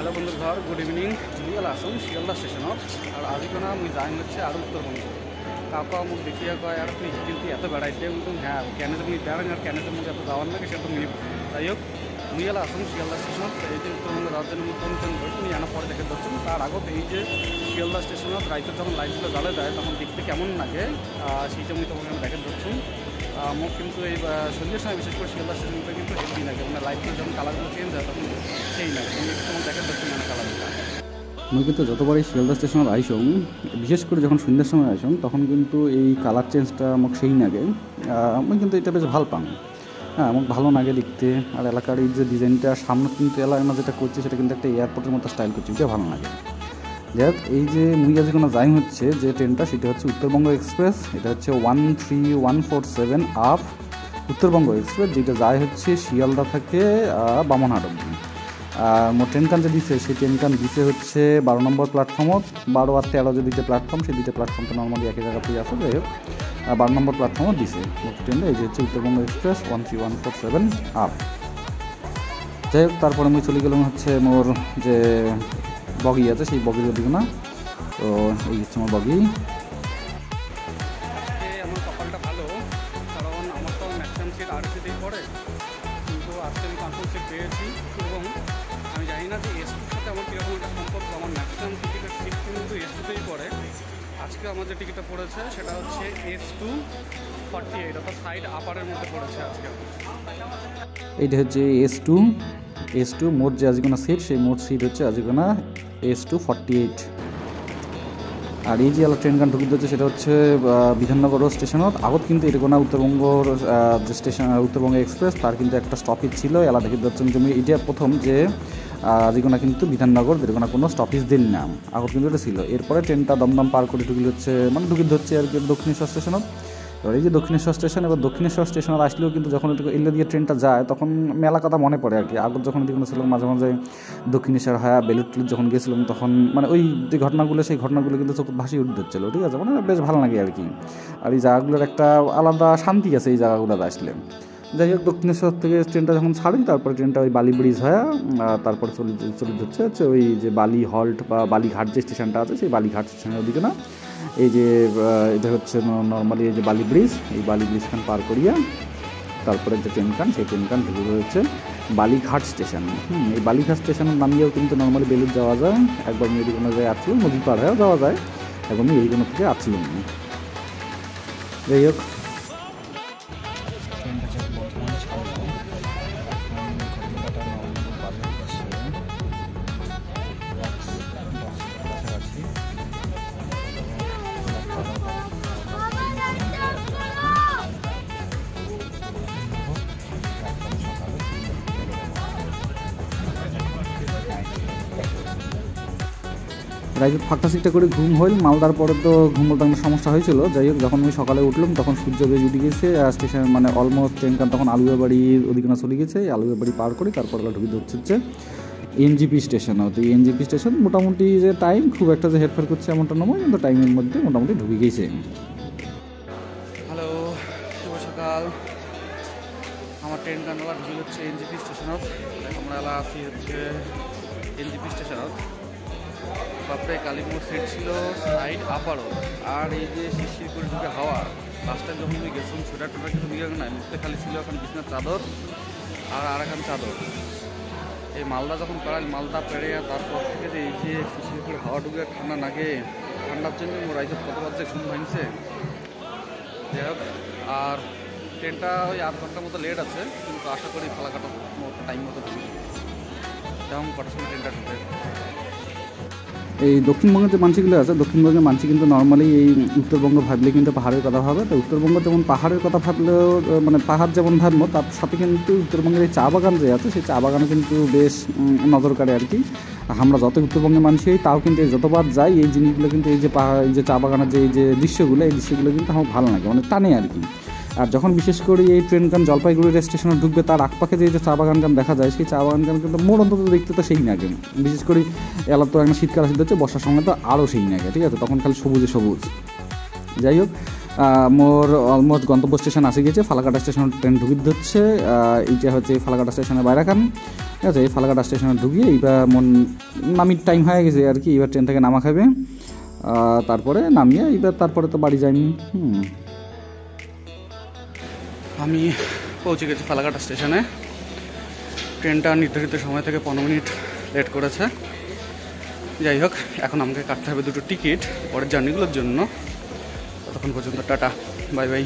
Hello बंधुघर good evening मुझे Assam Sealdah station और आज ना मुझे जाइन हे और उत्तरबंग काका मुझे देखिए कय और तुम क्योंकि एत बेड़ाइते हाँ क्या मुझे बेड़ान और क्या मुझे एत जावार ना से तो मिली যাই मुझे आसम शियालदा स्टेशन এই যে উত্তরবঙ্গ রাজধানী কেন্দ্র তুমি জানা পরে দেখে যাচ্ছেন তার আগত এই যে শিয়ালদা স্টেশনত রাইতে যখন লাইটগুলো জ্বালে দেয় তখন দেখতে কেমন লাগে সেইটা আমি তোমাকে দেখে যাচ্ছি মোক কিন্তু এই সন্ধ্যের সময় বিশেষ করে শিয়ালদা স্টেশনটা কিন্তু হেভি লাগে মানে লাইটগুলো যখন কালারগুলো চেঞ্জ হয় তখন সেই লাগে আমি তোমাকে দেখে যাচ্ছি মানে কালারটা मैं কিন্তু যতবারই শিয়ালদা স্টেশনত আইসং বিশেষ করে যখন সন্ধ্যার সময় আইসং তখন কিন্তু এই কালার চেঞ্জটা মোক সেই লাগে আমি কিন্তু এটা বেশ ভাল পাম হ্যাঁ আমার ভালো লাগে দেখতে আর এলাকার এই যে ডিজাইনটা সামনে কিন্তু এলাকা যেটা করছে সেটা কিন্তু একটা এয়ারপোর্টের মতো স্টাইল করছে এটা ভালো লাগে যাই হোক এই যে মুই আজ কোনো যাই হচ্ছে যে ট্রেনটা সেটা হচ্ছে উত্তরবঙ্গ এক্সপ্রেস এটা হচ্ছে 13147 আপ উত্তরবঙ্গ এক্সপ্রেস যেটা যায় হচ্ছে শিয়ালদা থেকে বামনহাট অবধি আর মোট ট্রেন কান যে দিছে সেই ট্রেন কান দিছে হচ্ছে 12 নম্বর প্ল্যাটফর্মত 12 আর 13 যে দুইটা প্ল্যাটফর্ম সেই দুইটা প্ল্যাটফর্মটা নর্মালি একই জায়গাতেই আছে যাই হোক 12 নম্বর প্ল্যাটফর্মত দিছে ট্রেনটা এই যে হচ্ছে উত্তরবঙ্গ এক্সপ্রেস 13147 আপ যাই হোক তারপরে আমি চলে গেলাম হচ্ছে মোর যে বগি আছে সেই বগির দিকে না তো এই হচ্ছে আমার বগি আজকে আমার কপালটা ভালো কারণ আমার তো ম্যাক্সিমাম সিট আরএসিতেই পড়ে কিন্তু আজকে আমি কনফার্ম সিট পেয়েছি এবং আমি জানি না যে এসটুর সাথে আমার কীরকম একটা সম্পর্ক আমার ম্যাক্সিমাম টিকিটের সিট কিন্তু এসটুতেই পড়ে আজকে আমার যে টিকিটটা পড়েছে সেটা হচ্ছে S248 অর্থাৎ সাইড আপারের মধ্যে পড়েছে আজকে এইটা হচ্ছে S2 মোট যে আজিকোনা সিট সেই মোট সিট হচ্ছে আজিকোনা S248 আর এই যে আলো ট্রেন গান ঢুকিতে হচ্ছে সেটা হচ্ছে বিধাননগর স্টেশনত আগত কিন্তু এটা উত্তরবঙ্গর যে স্টেশন উত্তরবঙ্গ এক্সপ্রেস তার কিন্তু একটা স্টপেজ ছিল এলা দেখে যাচ্ছেন যে এটা প্রথম যে আজিকোনা কিন্তু বিধাননগর যেটা কোনো স্টপেজ দিন না আগত কিন্তু এটা ছিল এরপরে ট্রেনটা দমদম পার করে ঢুকিল হচ্ছে মানে ঢুকিতে হচ্ছে আর কি দক্ষিণেশ্বর স্টেশনত এবার এই যে দক্ষিণেশ্বর স্টেশন এবার দক্ষিণেশ্বর স্টেশনে আসলেও কিন্তু যখন এলে দিয়ে ট্রেনটা যায় তখন মেলা কথা মনে পড়ে আর কি আগত যখন এদিকে ছিলাম মাঝে মাঝে দক্ষিণেশ্বর হয় বেলুটলির যখন গেছিলাম তখন মানে ওই যে ঘটনাগুলো সেই ঘটনাগুলো কিন্তু চোখ ভাসিয়ে উঠতে হচ্ছিল ঠিক আছে মানে বেশ ভালো লাগে আর কি আর এই জায়গাগুলোর একটা আলাদা শান্তি আছে এই জায়গাগুলোতে আসলে যাই হোক দক্ষিণেশ্বর থেকে ট্রেনটা যখন ছাড়ি তারপরে ট্রেনটা ওই বালি ব্রিজ হয় তারপরে চলে হচ্ছে ওই যে বালি হল্ট বা বালিঘাট যে স্টেশনটা আছে সেই বালিঘাট স্টেশনের ওদিকে না এই যে এটা হচ্ছে নর্মালি এই যে বালি ব্রিজ এই বালি ব্রিজখান পার করিয়া তারপরে যে ট্রেন কান সেই ট্রেন কান ঢুকে হচ্ছে বালিঘাট স্টেশন এই বালিঘাট স্টেশনের নামিয়েও কিন্তু নর্মালি বেলুর যাওয়া যায় একবার মেয়েদি কোনো জায়গায় আসছিলাম নদী পার হয়েও যাওয়া যায় একবার আমি এই কোনো থেকে আসছিলাম যাই হোক রাইজে ফাঁকা সিটটা করে ঘুম হইল মালদার পরে তো ঘুম বলতে একটা সমস্যা হয়েছিল যাই হোক যখন আমি সকালে উঠলাম তখন সূর্য বেশ উঠে গেছে স্টেশন মানে অলমোস্ট ট্রেন কান তখন আলুয়া বাড়ির ওদিকে চলে গেছে আলুয়া বাড়ি পার করে তারপর ঢুকে হচ্ছে এনজিপি স্টেশন তো এনজিপি স্টেশন মোটামুটি যে টাইম খুব একটা যে হেরফের করছে এমনটা নয় কিন্তু টাইমের মধ্যে মোটামুটি ঢুকে গেছে হ্যালো শুভ সকাল আমার ট্রেন কানলা ঢুকে হচ্ছে এনজিপি স্টেশনত আমরা এলা আসি হচ্ছে এনজিপি স্টেশনত বাপরে কালীপুর সিট ছিল সাইড আপারও আর এই যে শিরশির করে ঢুকে হাওয়া লাস্ট টাইম যখন আমি গেছিলাম সোয়েটার টোটার কিছু নিয়ে নাই মুখতে খালি ছিল এখন বিছনার চাদর আর এখন চাদর এই মালদা যখন পেড়াল মালদা পেড়ে তারপর থেকে যে এই যে শিরশির করে হাওয়া ঢুকে ঠান্ডা লাগে ঠান্ডার জন্য রাইজের কত বাজে ঘুম ভাঙছে যাই হোক আর ট্রেনটা ওই 8 ঘন্টার মতো লেট আছে কিন্তু আশা করি ফালাকাটা টাইম মতো ঢুকবে যেমন কটার সময় ট্রেনটা ঢুকে এই দক্ষিণবঙ্গের যে মানসিকগুলো আছে দক্ষিণবঙ্গের মানসিক কিন্তু নর্মালি এই উত্তরবঙ্গ ভাবলে কিন্তু পাহাড়ের কথা ভাবে তো উত্তরবঙ্গ যেমন পাহাড়ের কথা ভাবলেও মানে পাহাড় যেমন ভাববো তার সাথে কিন্তু উত্তরবঙ্গের এই চা বাগান যে আছে সেই চা বাগানে কিন্তু বেশ নজর কাড়ে আর কি আমরা যত উত্তরবঙ্গের মানুষই তাও কিন্তু যতবার যাই এই জিনিসগুলো কিন্তু এই যে পাহাড় এই যে চা বাগানের যে এই যে দৃশ্যগুলো কিন্তু আমার ভালো লাগে মানে টানে আর কি আর যখন বিশেষ করে এই ট্রেন গান জলপাইগুড়ি স্টেশনে ঢুকবে তার আখপাখে যে চা বাগান গান দেখা যায় সেই চা বাগান গান কিন্তু মোড় অন্তত দেখতে তো সেই নাগে বিশেষ করে এলা তো একটা শীতকাল আসতে হচ্ছে বর্ষার সময় তো আরও সেই নাগে ঠিক আছে তখন খালি সবুজে সবুজ যাই হোক মোর অলমোস্ট গন্তব্য স্টেশন আসে গেছে। ফালাকাটা স্টেশন ট্রেন ঢুকি ধরছে। এইটা হচ্ছে ফালাকাটা স্টেশনের বাইরে খান, ঠিক আছে। এই ফালাকাটা স্টেশনে ঢুকিয়ে এইবার নামির টাইম হয়ে গেছে আর কি। এবার ট্রেন থেকে নামা খাবে, তারপরে নামিয়ে এইবার তারপরে তো বাড়ি যাইনি। আমি পৌঁছে গেছি ফালাকাটা স্টেশনে। ট্রেনটা নির্ধারিত সময় থেকে 15 মিনিট লেট করেছে। যাই হোক, এখন আমাকে কাটতে হবে 2টো টিকিট পরের জার্নিগুলোর জন্য। ততক্ষণ পর্যন্ত টাটা, বাই বাই।